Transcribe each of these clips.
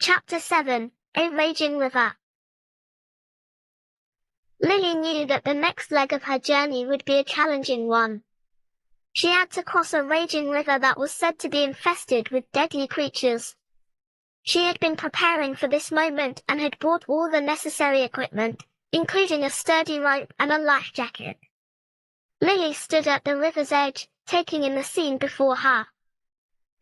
Chapter 7, A Raging River. Lily knew that the next leg of her journey would be a challenging one. She had to cross a raging river that was said to be infested with deadly creatures. She had been preparing for this moment and had brought all the necessary equipment, including a sturdy rope and a life jacket. Lily stood at the river's edge, taking in the scene before her.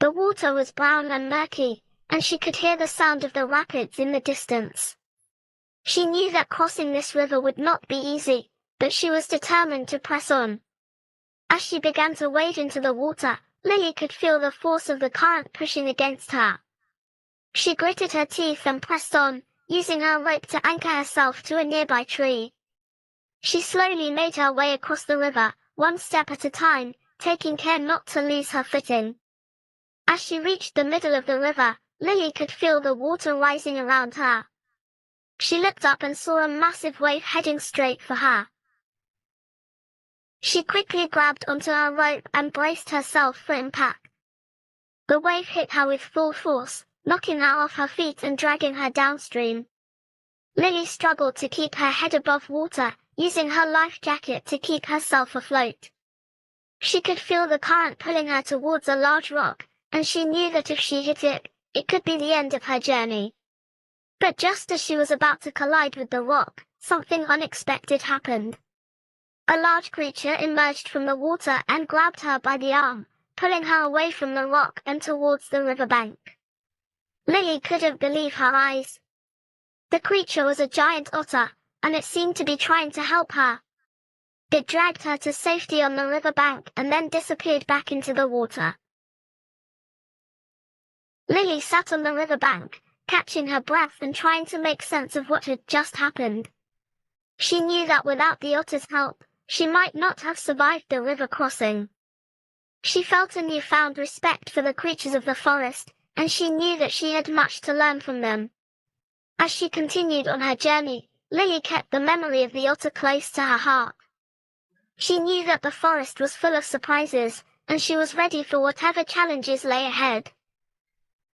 The water was brown and murky, and she could hear the sound of the rapids in the distance. She knew that crossing this river would not be easy, but she was determined to press on. As she began to wade into the water, Lily could feel the force of the current pushing against her. She gritted her teeth and pressed on, using her rope to anchor herself to a nearby tree. She slowly made her way across the river, one step at a time, taking care not to lose her footing. As she reached the middle of the river, Lily could feel the water rising around her. She looked up and saw a massive wave heading straight for her. She quickly grabbed onto her rope and braced herself for impact. The wave hit her with full force, knocking her off her feet and dragging her downstream. Lily struggled to keep her head above water, using her life jacket to keep herself afloat. She could feel the current pulling her towards a large rock, and she knew that if she hit it, it could be the end of her journey. But just as she was about to collide with the rock, something unexpected happened. A large creature emerged from the water and grabbed her by the arm, pulling her away from the rock and towards the riverbank. Lily couldn't believe her eyes. The creature was a giant otter, and it seemed to be trying to help her. It dragged her to safety on the riverbank and then disappeared back into the water. Lily sat on the riverbank, catching her breath and trying to make sense of what had just happened. She knew that without the otter's help, she might not have survived the river crossing. She felt a newfound respect for the creatures of the forest, and she knew that she had much to learn from them. As she continued on her journey, Lily kept the memory of the otter close to her heart. She knew that the forest was full of surprises, and she was ready for whatever challenges lay ahead.